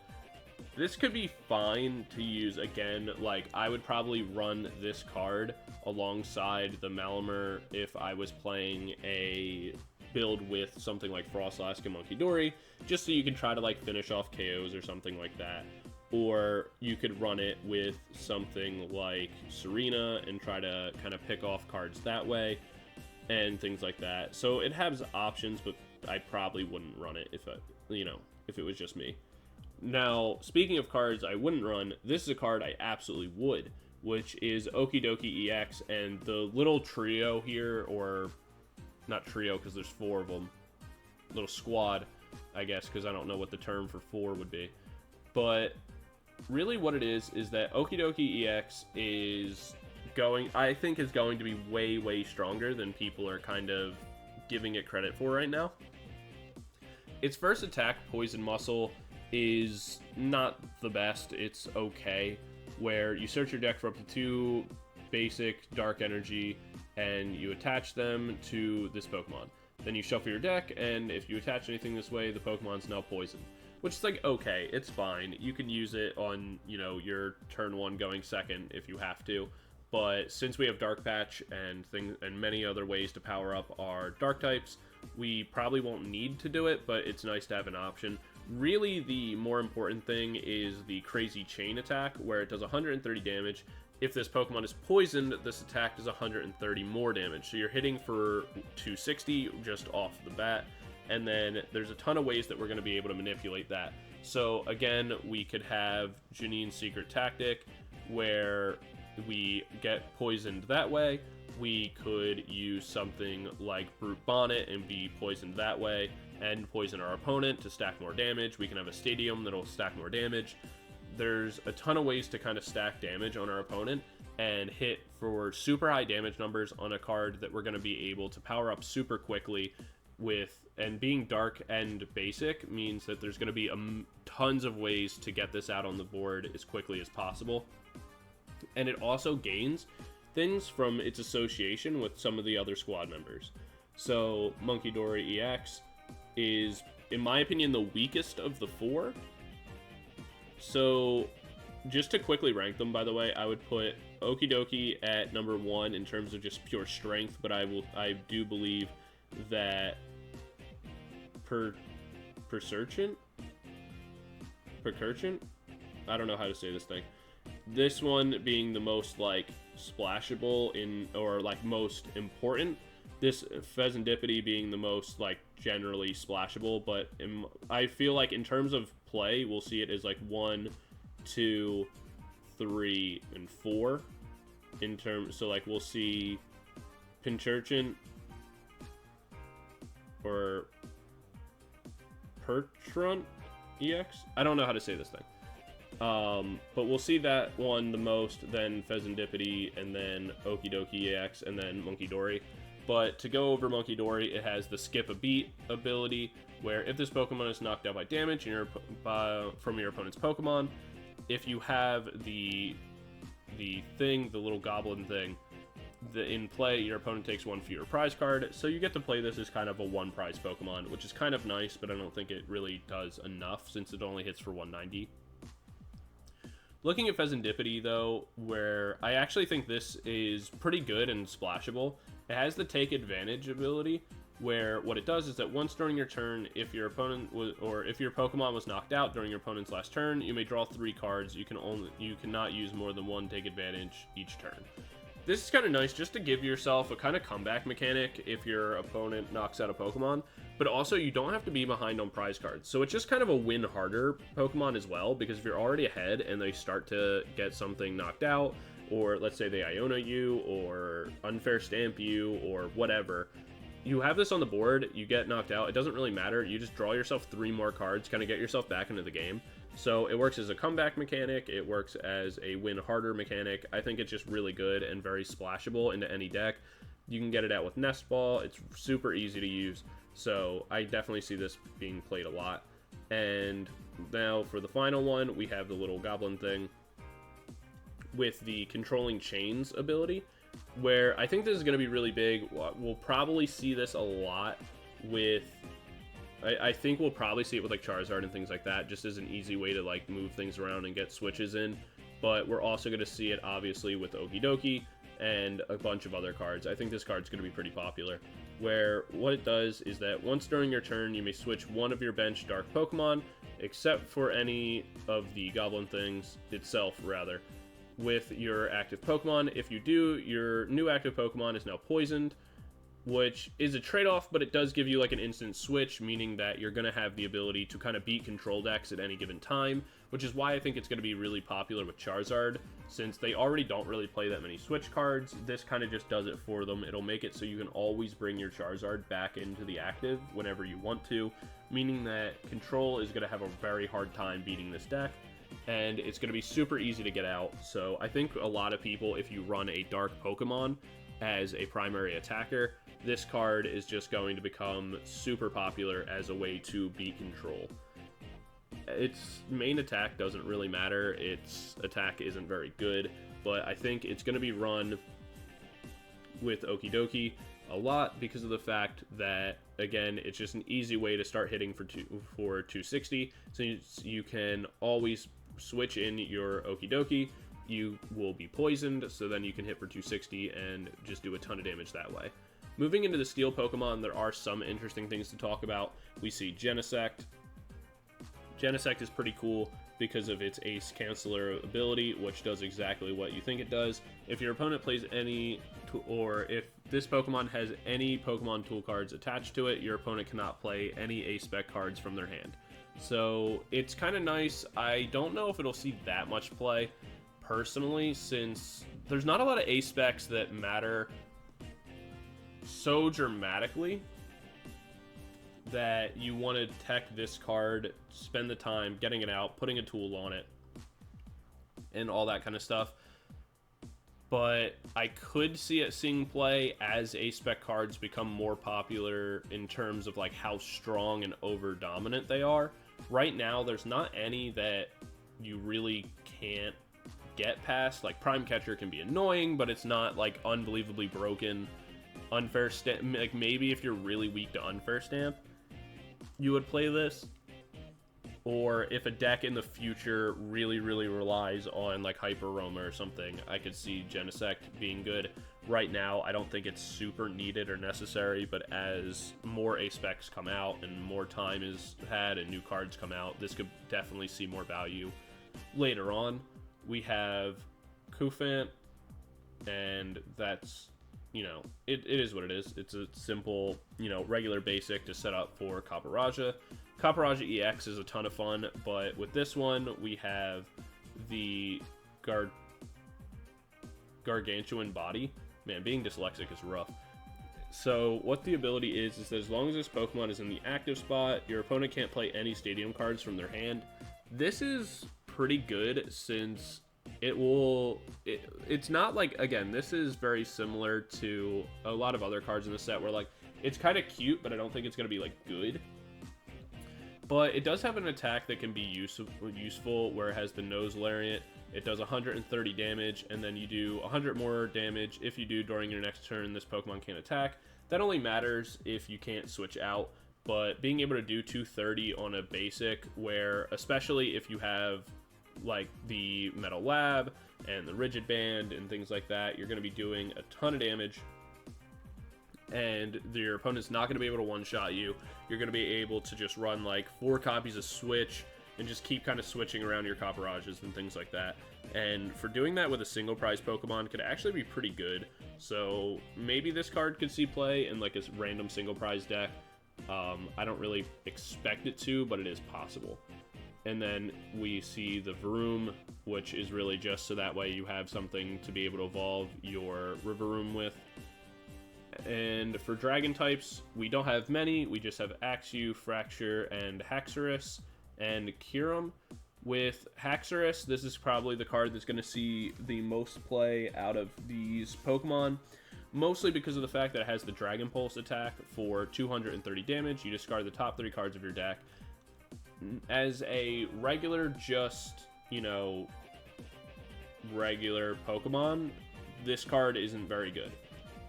This could be fine to use again. Like, I would probably run this card alongside the Malamar if I was playing a build with something like Frostlass and Monkey Dory, just so you can try to, like, finish off KOs or something like that. Or you could run it with something like Serena and try to kind of pick off cards that way and things like that. So it has options, but I probably wouldn't run it if it was just me. Now, speaking of cards I wouldn't run, this is a card I absolutely would, which is Okidoki EX, and the little trio here, or not trio because there's 4 of them, little squad, I guess, because I don't know what the term for 4 would be. But really what it is that Okidoki EX I think is going to be way, way stronger than people are kind of giving it credit for right now. Its first attack, Poison Muscle, is not the best. It's okay, where you search your deck for up to 2 basic Dark Energy, and you attach them to this Pokemon. Then you shuffle your deck, and if you attach anything this way, the Pokemon's now poisoned. Which is like, okay, it's fine. You can use it on, your turn 1 going second if you have to. But since we have Dark Patch and many other ways to power up our Dark types, we probably won't need to do it, but it's nice to have an option. Really, the more important thing is the Crazy Chain attack, where it does 130 damage. If this Pokemon is poisoned, this attack does 130 more damage. So you're hitting for 260 just off the bat. And then there's a ton of ways that we're going to be able to manipulate that. So again, we could have Janine's Secret Tactic, where we get poisoned that way, We could use something like Brute Bonnet and be poisoned that way, and poison our opponent to stack more damage. We can have a Stadium that'll stack more damage. There's a ton of ways to kind of stack damage on our opponent and hit for super high damage numbers on a card that we're going to be able to power up super quickly with. And being dark and basic means that there's going to be tons of ways to get this out on the board as quickly as possible. And it also gains things from its association with some of the other squad members. So Monkey Dory EX is, in my opinion, the weakest of the four. So just to quickly rank them, by the way, I would put Okie Dokie at number 1 in terms of just pure strength, but I do believe that Percursion? I don't know how to say this thing. This one being the most, like, splashable or like, most important. This Pheasantipity being the most, like, generally splashable, but I feel like in terms of play, we'll see it as, like, 1, 2, 3, and 4. So, like, we'll see Pincurchin or Pertrunt EX? I don't know how to say this thing. But we'll see that one the most, then Pheasantipity, and then Okie Dokie EX, and then Monkey Dory. But to go over Monkey Dory, it has the Skip a Beat ability, where if this Pokemon is knocked out by damage from your opponent's Pokemon, if you have the little goblin thing, in play, your opponent takes 1 fewer prize card, so you get to play this as kind of a 1 prize Pokemon, which is kind of nice, but I don't think it really does enough since it only hits for 190. Looking at Pheasantipity, though, where I actually think this is pretty good and splashable, it has the Take Advantage ability, where what it does is that once during your turn, if your opponent if your Pokemon was knocked out during your opponent's last turn, you may draw 3 cards. You cannot use more than 1 Take Advantage each turn. This is kind of nice just to give yourself a kind of comeback mechanic if your opponent knocks out a Pokemon, but also you don't have to be behind on prize cards. So it's just kind of a win harder Pokemon as well, because if you're already ahead and they start to get something knocked out, or let's say they Iona you, or unfair stamp you, or whatever, you have this on the board, you get knocked out, it doesn't really matter, you just draw yourself 3 more cards, kind of get yourself back into the game. So it works as a comeback mechanic, it works as a win harder mechanic. I think it's just really good and very splashable into any deck. You can get it out with Nest Ball, it's super easy to use, so I definitely see this being played a lot. And now for the final one, we have the little goblin thing with the Controlling Chains ability, where I think this is going to be really big. We'll probably see this a lot with... I think we'll probably see it with like Charizard and things like that, just as an easy way to like move things around and get switches in. But we're also going to see it obviously with Okie Dokie and a bunch of other cards. I think this card's going to be pretty popular, where what it does is that once during your turn, you may switch one of your bench Dark Pokemon, except for any of the Goblin things itself, rather, with your active Pokemon. If you do, your new active Pokemon is now poisoned, which is a trade-off, but it does give you like an instant switch, meaning that you're going to have the ability to kind of beat control decks at any given time, which is why I think it's going to be really popular with Charizard, since they already don't really play that many switch cards. This kind of just does it for them. It'll make it so you can always bring your Charizard back into the active whenever you want to, meaning that control is going to have a very hard time beating this deck, and it's going to be super easy to get out. So I think a lot of people, if you run a Dark Pokemon as a primary attacker, this card is just going to become super popular as a way to beat control. Its main attack doesn't really matter. Its attack isn't very good, but I think it's going to be run with Okie Dokie a lot because of the fact that, again, it's just an easy way to start hitting for 260. So you can always switch in your Okie Dokie. You will be poisoned, so then you can hit for 260 and just do a ton of damage that way. Moving into the Steel Pokemon, there are some interesting things to talk about. We see Genesect. Genesect is pretty cool because of its Ace Canceller ability, which does exactly what you think it does. If your opponent plays or if this Pokemon has any Pokemon tool cards attached to it, your opponent cannot play any Ace Spec cards from their hand. So it's kind of nice. I don't know if it'll see that much play, personally, since there's not a lot of Ace Specs that matter so dramatically that you want to tech this card, spend the time getting it out, putting a tool on it, and all that kind of stuff. But I could see it seeing play as A-spec cards become more popular in terms of like how strong and over dominant they are. Right now, there's not any that you really can't get past. Like Prime Catcher can be annoying, but it's not like unbelievably broken. Unfair Stamp, like maybe if you're really weak to Unfair Stamp, you would play this. Or if a deck in the future really relies on like Hyper Roma or something, I could see Genesect being good. Right now, I don't think it's super needed or necessary, but as more A-specs come out and more time is had and new cards come out, this could definitely see more value. Later on, we have Kufant, and that's, you know, it is what it is. It's a simple, you know, regular basic to set up for Kaparaja. Kaparaja EX is a ton of fun, but with this one, we have the Gargantuan Body. Man, being dyslexic is rough. So what the ability is that as long as this Pokemon is in the active spot, your opponent can't play any stadium cards from their hand. This is pretty good since it's not like, again, this is very similar to a lot of other cards in the set where like it's kind of cute, but I don't think it's going to be like good. But it does have an attack that can be useful where it has the Nose Lariat. It does 130 damage, and then you do 100 more damage. If you do during your next turn, this Pokemon can't attack. That only matters if you can't switch out, but being able to do 230 on a basic where, especially if you have like the Metal Lab and the Rigid Band and things like that, you're going to be doing a ton of damage. And your opponent's not going to be able to one-shot you. You're going to be able to just run like 4 copies of Switch and just keep kind of switching around your Kaparajas and things like that. And for doing that with a single prize Pokemon could actually be pretty good. So maybe this card could see play in like a random single prize deck. I don't really expect it to, but it is possible. And then we see the Vroom, which is really just so that way you have something to be able to evolve your Rivaroom with. And for dragon types, we don't have many. We just have Axew, Fracture, and Haxorus, and Kyurem. With Haxorus, this is probably the card that's going to see the most play out of these Pokemon, mostly because of the fact that it has the Dragon Pulse attack for 230 damage. You discard the top 3 cards of your deck. As a regular, just, you know, regular Pokemon, this card isn't very good.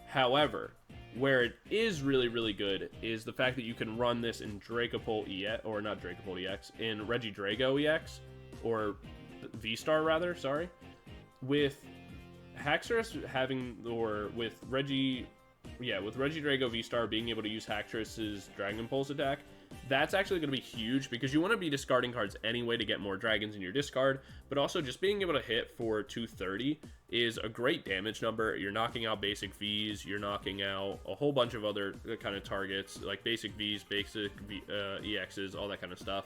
However, where it is really good is the fact that you can run this in Dragapult EX, or not Dragapult EX, in Regidrago EX, or V-Star rather, sorry. With Haxorus having, or with Regidrago V-Star being able to use Haxorus's Dragon Pulse attack, that's actually going to be huge because you want to be discarding cards anyway to get more dragons in your discard, but also just being able to hit for 230 is a great damage number. You're knocking out basic Vs, you're knocking out a whole bunch of other kind of targets, like basic Vs, basic EXs, all that kind of stuff.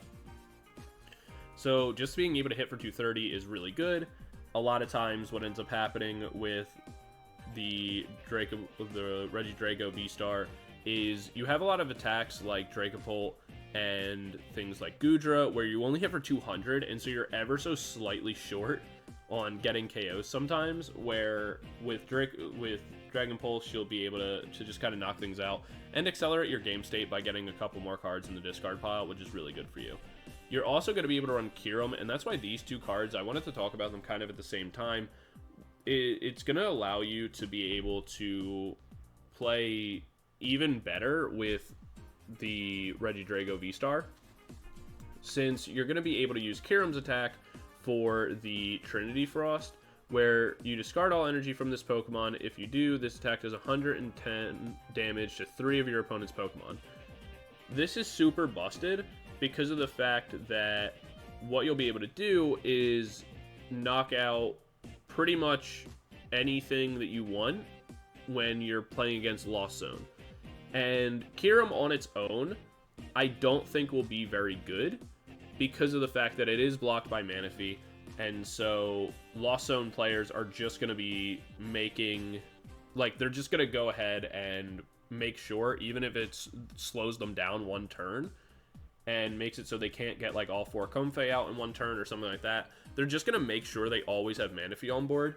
So just being able to hit for 230 is really good. A lot of times what ends up happening with the Regidrago V-Star is you have a lot of attacks like Dragapult and things like Goodra where you only hit for 200, and so you're ever so slightly short on getting KOs sometimes, where with Dragon Pulse you'll be able to just kind of knock things out and accelerate your game state by getting a couple more cards in the discard pile, which is really good for you. You're also going to be able to run Kyurem, and that's why these two cards, I wanted to talk about them kind of at the same time. It's going to allow you to be able to play even better with the Regidrago V-Star, since you're going to be able to use Kyurem's attack for the Trinity Frost, where you discard all energy from this Pokemon. If you do, this attack does 110 damage to 3 of your opponent's Pokemon. This is super busted because of the fact that what you'll be able to do is knock out pretty much anything that you want when you're playing against Lost Zone. And Kyurem on its own, I don't think will be very good because of the fact that it is blocked by Manaphy, and so Lost Zone players are just going to be making, like, they're just going to go ahead and make sure, even if it slows them down one turn and makes it so they can't get like all 4 Comfey out in one turn or something like that, they're just going to make sure they always have Manaphy on board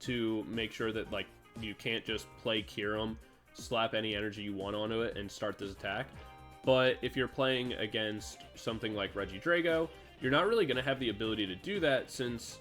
to make sure that like you can't just play Kyurem, slap any energy you want onto it, and start this attack. But if you're playing against something like Regidrago, you're not really going to have the ability to do that, since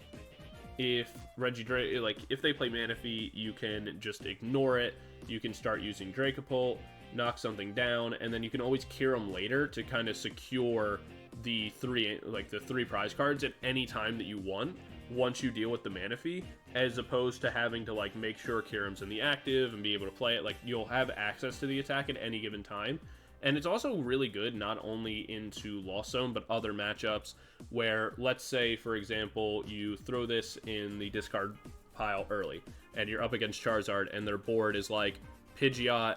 if Regidrago, like, if they play Manaphy, you can just ignore it. You can start using Dracopult, knock something down, and then you can always Kyurem later to kind of secure the 3 prize cards at any time that you want once you deal with the Manaphy, as opposed to having to, like, make sure Kyurem's in the active and be able to play it. Like, you'll have access to the attack at any given time. And it's also really good not only into Lost Zone, but other matchups where, let's say, for example, you throw this in the discard pile early, and you're up against Charizard, and their board is like Pidgeot,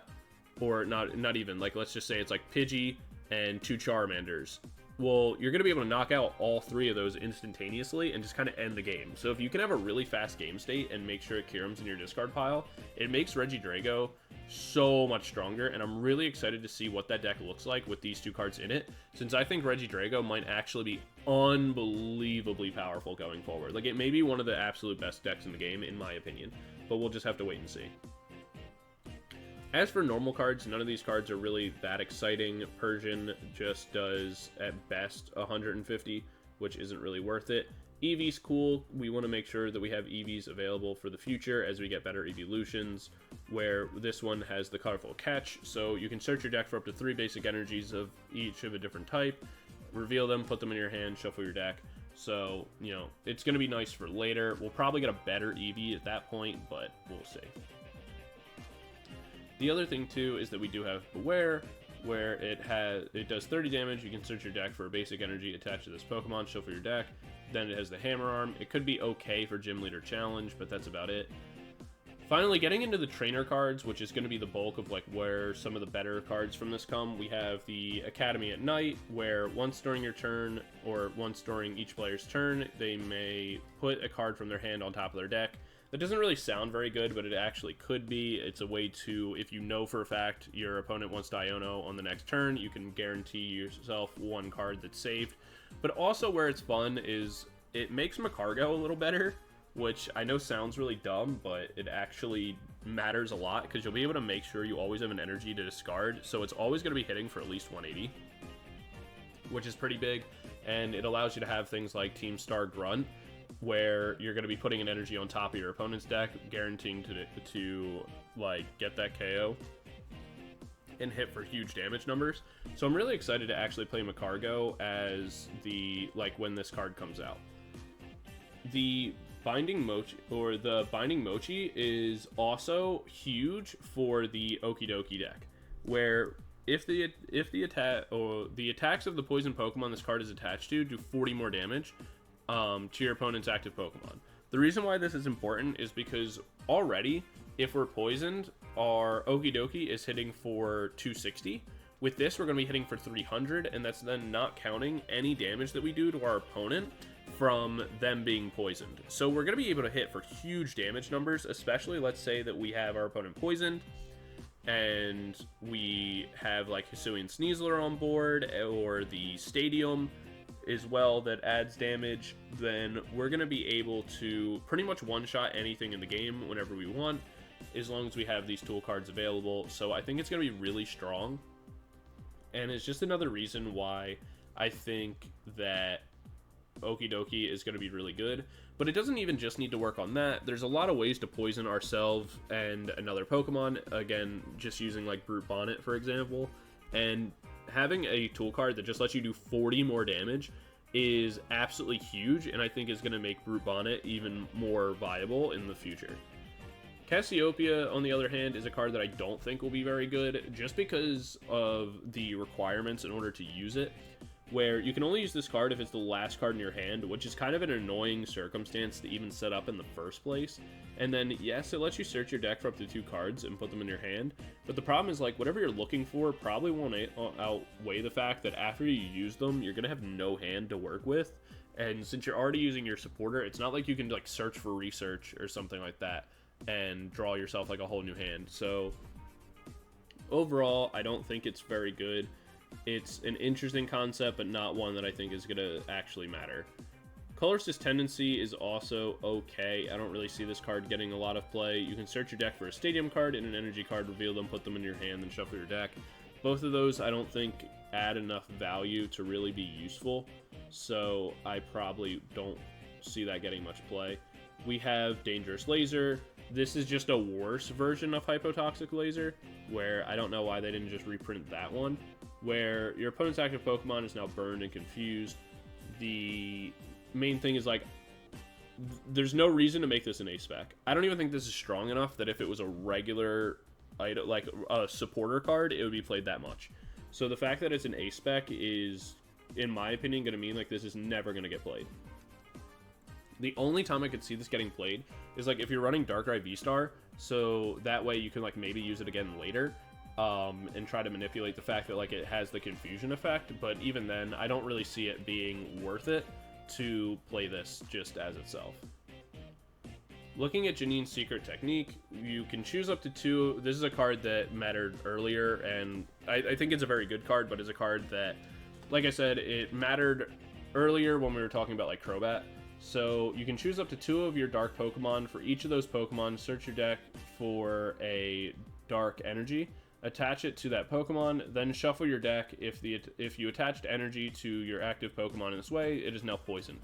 or not even, like, let's just say it's like Pidgey and 2 Charmanders. Well, you're going to be able to knock out all 3 of those instantaneously and just kind of end the game. So if you can have a really fast game state and make sure Kyurem's in your discard pile, it makes Regidrago so much stronger, and I'm really excited to see what that deck looks like with these 2 cards in it, since I think Regidrago might actually be unbelievably powerful going forward. Like, it may be one of the absolute best decks in the game, in my opinion, but we'll just have to wait and see. As for normal cards, none of these cards are really that exciting. Persian just does, at best, 150, which isn't really worth it. Eevee's cool. We want to make sure that we have Eevees available for the future as we get better evolutions, where this one has the colorful catch, so you can search your deck for up to 3 basic energies of each of a different type, reveal them, put them in your hand, shuffle your deck. So, you know, it's going to be nice for later. We'll probably get a better Eevee at that point, but we'll see. The other thing, too, is that we do have Beware, where it does 30 damage. You can search your deck for a basic energy attached to this Pokemon, shuffle your deck. Then it has the Hammer Arm. It could be okay for Gym Leader Challenge, but that's about it. Finally, getting into the trainer cards, which is going to be the bulk of like where some of the better cards from this come, we have the Academy at Night, where once during your turn, or once during each player's turn, they may put a card from their hand on top of their deck. That doesn't really sound very good, but it actually could be. It's a way to, if you know for a fact your opponent wants to Iono on the next turn, you can guarantee yourself 1 card that's saved. But also where it's fun is it makes Macargo a little better, which I know sounds really dumb, but it actually matters a lot, because you'll be able to make sure you always have an energy to discard, so it's always going to be hitting for at least 180, which is pretty big. And it allows you to have things like Team Star Grunt, where you're going to be putting an energy on top of your opponent's deck, guaranteeing to like get that KO and hit for huge damage numbers. So I'm really excited to actually play Macargo as the, like, when this card comes out. The Binding Mochi is also huge for the Okidoki deck, where if the attacks of the poison Pokemon this card is attached to do 40 more damage to your opponent's active Pokemon. The reason why this is important is because already, if we're poisoned, our Okidoki is hitting for 260. With this, we're going to be hitting for 300, and that's then not counting any damage that we do to our opponent from them being poisoned. So we're going to be able to hit for huge damage numbers, especially, let's say that we have our opponent poisoned, and we have like Hisuian Sneasler on board, or the Stadium as well that adds damage. Then we're going to be able to pretty much one-shot anything in the game whenever we want, as long as we have these tool cards available. So I think it's going to be really strong, and it's just another reason why I think that Okidoki is going to be really good. But it doesn't even just need to work on that. There's a lot of ways to poison ourselves and another Pokemon. Again, just using like Brute Bonnet, for example. And having a tool card that just lets you do 40 more damage is absolutely huge, and I think is going to make Brute Bonnet even more viable in the future. Cassiopeia, on the other hand, is a card that I don't think will be very good, just because of the requirements in order to use it, where you can only use this card if it's the last card in your hand, which is kind of an annoying circumstance to even set up in the first place. And then, yes, it lets you search your deck for up to 2 cards and put them in your hand, but the problem is, like, whatever you're looking for probably won't outweigh the fact that after you use them, you're going to have no hand to work with. And since you're already using your supporter, it's not like you can, like, search for research or something like that and draw yourself, like, a whole new hand. So overall, I don't think it's very good. It's an interesting concept, but not one that I think is going to actually matter. Colorless Tendency is also okay. I don't really see this card getting a lot of play. You can search your deck for a Stadium card and an Energy card, reveal them, put them in your hand, then shuffle your deck. Both of those I don't think add enough value to really be useful, so I probably don't see that getting much play. We have Dangerous Laser. This is just a worse version of Hypotoxic Laser, where I don't know why they didn't just reprint that one, where your opponent's active Pokemon is now burned and confused. The main thing is, like, there's no reason to make this an A-spec. I don't even think this is strong enough that if it was a regular item, like a supporter card, it would be played that much. So the fact that it's an A-spec is, in my opinion, going to mean like this is never going to get played. The only time I could see this getting played is like if you're running Darkrai V-Star, so that way you can like maybe use it again later, and try to manipulate the fact that like it has the confusion effect. But even then, I don't really see it being worth it to play this just as itself. Looking at Janine's Secret Technique, you can choose up to 2. This is a card that mattered earlier, and I think it's a very good card, but it's a card that, like I said, it mattered earlier when we were talking about like Crobat. So you can choose up to 2 of your Dark Pokemon. For each of those Pokemon, search your deck for a Dark Energy, attach it to that Pokemon, then shuffle your deck. If you attached energy to your active Pokemon in this way, it is now poisoned.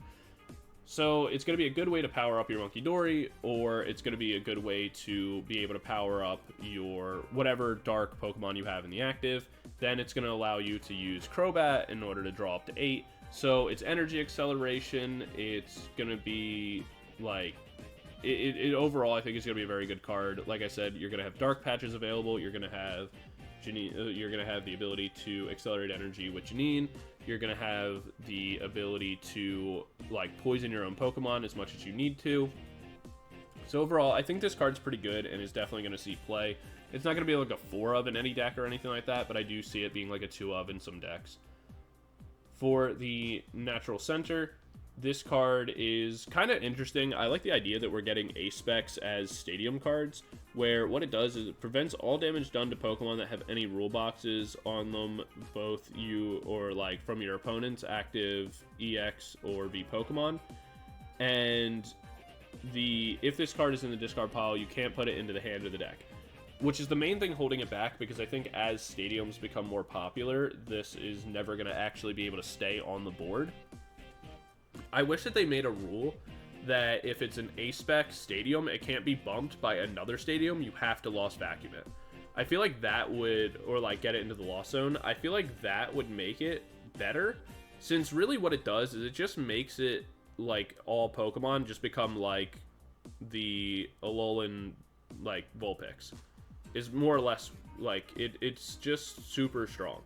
So it's going to be a good way to power up your Monkey Dory, or it's going to be a good way to be able to power up your whatever dark Pokemon you have in the active. Then it's going to allow you to use Crobat in order to draw up to 8. So it's energy acceleration. It's going to be like, it overall I think it's going to be a very good card. Like I said, you're going to have dark patches available. You're going to have you're going to have the ability to accelerate energy with Janine. You're going to have the ability to like poison your own Pokemon as much as you need to. So overall, I think this card's pretty good and is definitely going to see play. It's not going to be like a 4 of in any deck or anything like that, but I do see it being like a 2 of in some decks. For the Natural Center, this card is kind of interesting. I like the idea that we're getting A-specs as stadium cards, where what it does is it prevents all damage done to Pokemon that have any rule boxes on them, both you or like from your opponent's active EX or V Pokemon. And if this card is in the discard pile, you can't put it into the hand or the deck, which is the main thing holding it back, because I think as stadiums become more popular, this is never going to actually be able to stay on the board. I wish that they made a rule that if it's an A-spec stadium, it can't be bumped by another stadium. You have to Lost Vacuum it. I feel like that would, or like get it into the Lost Zone. I feel like that would make it better, since really what it does is it just makes it like all Pokemon just become like the Alolan like Vulpix. Is more or less like it's just super strong.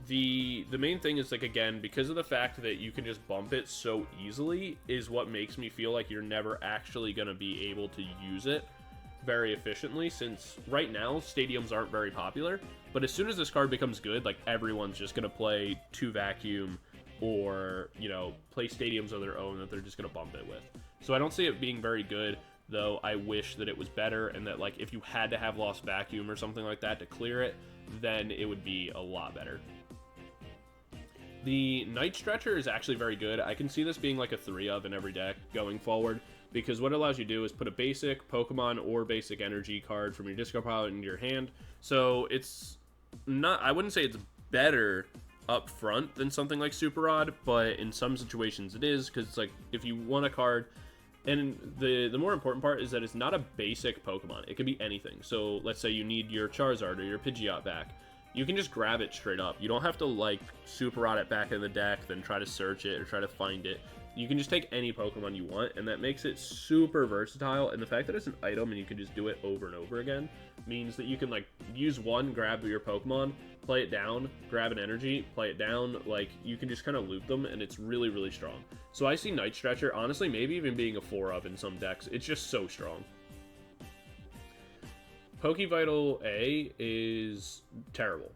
The main thing is like, again, because of the fact that you can just bump it so easily is what makes me feel like you're never actually going to be able to use it very efficiently, since right now stadiums aren't very popular, but as soon as this card becomes good, like everyone's just going to play 2 Vacuum or, you know, play stadiums of their own that they're just going to bump it with. So I don't see it being very good, though I wish that it was better, and that like if you had to have Lost Vacuum or something like that to clear it, then it would be a lot better. The Night Stretcher is actually very good. I can see this being like a 3 of in every deck going forward, because what it allows you to do is put a basic Pokemon or basic energy card from your discard pile into your hand. So it's not, I wouldn't say it's better up front than something like Super Rod, but in some situations it is, because it's like if you want a card, and the more important part is that it's not a basic Pokemon. It can be anything. So let's say you need your Charizard or your Pidgeot back. You can just grab it straight up. You don't have to like Super Rod it back in the deck, then try to search it or try to find it. You can just take any Pokemon you want, and that makes it super versatile. And the fact that it's an item and you can just do it over and over again means that you can like use one, grab your Pokemon, play it down, grab an energy, play it down. Like you can just kind of loop them, and it's really, really strong. So I see Night Stretcher, honestly, maybe even being a 4 of in some decks. It's just so strong. Pokevital A is terrible.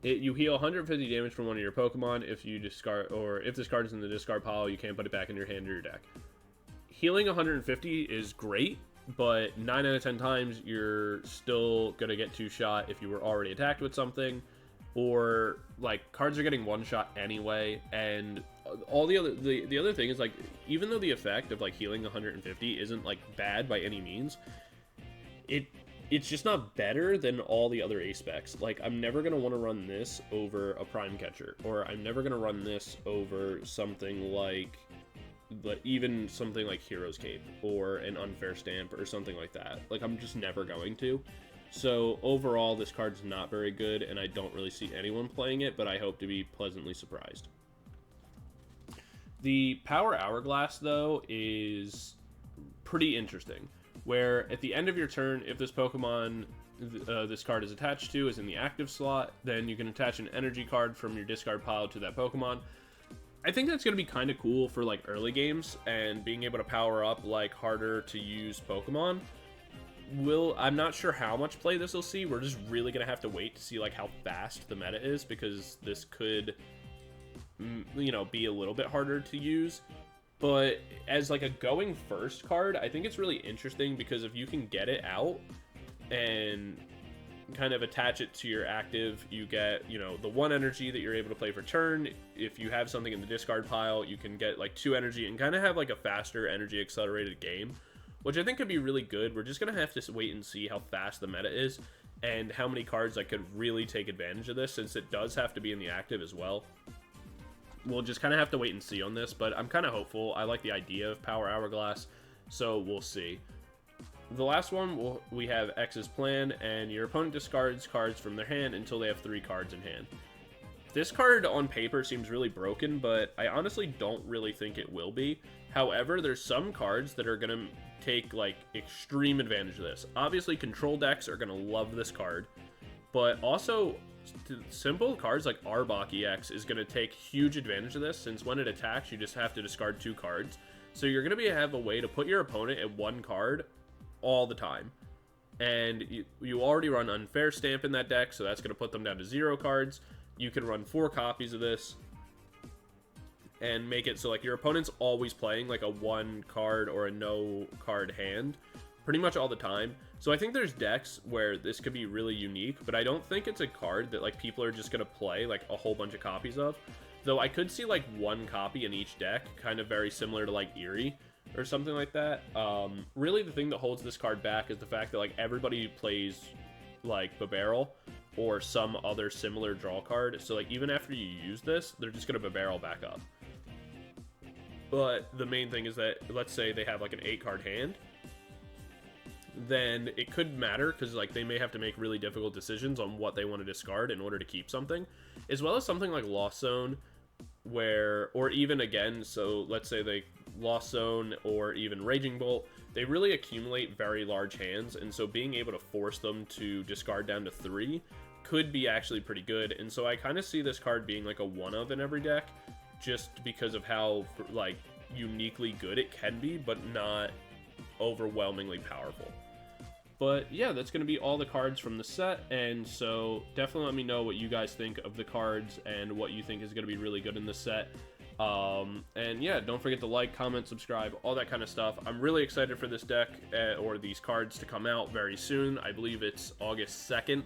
You heal 150 damage from one of your Pokemon if you discard, or if this card is in the discard pile, you can't put it back in your hand or your deck. Healing 150 is great, but 9 out of 10 times you're still gonna get 2-shot if you were already attacked with something, or like cards are getting 1-shot anyway. And all the other thing is, like, even though the effect of like healing 150 isn't like bad by any means, it's just not better than all the other A specs. Like, I'm never gonna want to run this over a Prime Catcher, or I'm never gonna run this over something like, but even something like Hero's Cape or an Unfair Stamp or something like that. Like, I'm just never going to. So overall, this card's not very good, and I don't really see anyone playing it, but I hope to be pleasantly surprised. The Power Hourglass, though, is pretty interesting, where at the end of your turn, if this Pokemon this card is attached to is in the active slot, then you can attach an energy card from your discard pile to that Pokemon. I think that's going to be kind of cool for like early games and being able to power up like harder to use Pokemon. I'm not sure how much play this will see. We're just really going to have to wait to see like how fast the meta is, because this could, you know, be a little bit harder to use. But as like a going first card, I think it's really interesting, because if you can get it out and kind of attach it to your active, you get, you know, the 1 energy that you're able to play for turn. If you have something in the discard pile, you can get like 2 energy and kind of have like a faster energy accelerated game, which I think could be really good. We're just going to have to wait and see how fast the meta is and how many cards that could really take advantage of this, since it does have to be in the active as well. We'll just kind of have to wait and see on this, but I'm kind of hopeful. I like the idea of Power Hourglass, so we'll see. The last one, we have X's Plan, and your opponent discards cards from their hand until they have 3 cards in hand. This card on paper seems really broken, but I honestly don't really think it will be. However, there's some cards that are going to take like extreme advantage of this. Obviously, control decks are going to love this card, but also simple cards like Arbok EX is going to take huge advantage of this, since when it attacks, you just have to discard 2 cards. So you're going to have a way to put your opponent at 1 card all the time. And you already run Unfair Stamp in that deck, so that's going to put them down to 0 cards. You can run 4 copies of this and make it so like your opponent's always playing like a 1 card or a no card hand pretty much all the time. So I think there's decks where this could be really unique, but I don't think it's a card that like people are just going to play like a whole bunch of copies of. Though I could see like 1 copy in each deck, kind of very similar to like Eerie or something like that. Really the thing that holds this card back is the fact that like everybody plays like Babarrel or some other similar draw card. So like even after you use this, they're just going to Babarrel back up. But the main thing is that, let's say they have like an 8-card hand, then it could matter, because like they may have to make really difficult decisions on what they want to discard in order to keep something, as well as something like Lost Zone, where, or even again, so let's say they Lost Zone or even Raging Bolt, they really accumulate very large hands, and so being able to force them to discard down to 3 could be actually pretty good. And so I kind of see this card being like a one of in every deck, just because of how like uniquely good it can be, but not overwhelmingly powerful. But yeah, that's going to be all the cards from the set, and so definitely let me know what you guys think of the cards and what you think is going to be really good in the set. And yeah, don't forget to like, comment, subscribe, all that kind of stuff. I'm really excited for this deck, or these cards, to come out very soon. I believe it's August 2nd.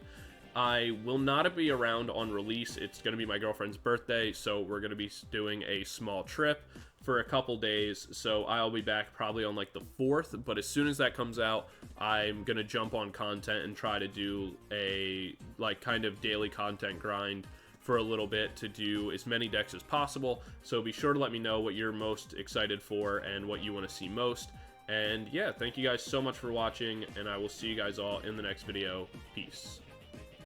I will not be around on release. It's going to be my girlfriend's birthday, so we're going to be doing a small trip for a couple days, so I'll be back probably on like the 4th, but as soon as that comes out, I'm gonna jump on content and try to do a like kind of daily content grind for a little bit to do as many decks as possible. So be sure to let me know what you're most excited for and what you want to see most. And yeah, thank you guys so much for watching, and I will see you guys all in the next video. Peace.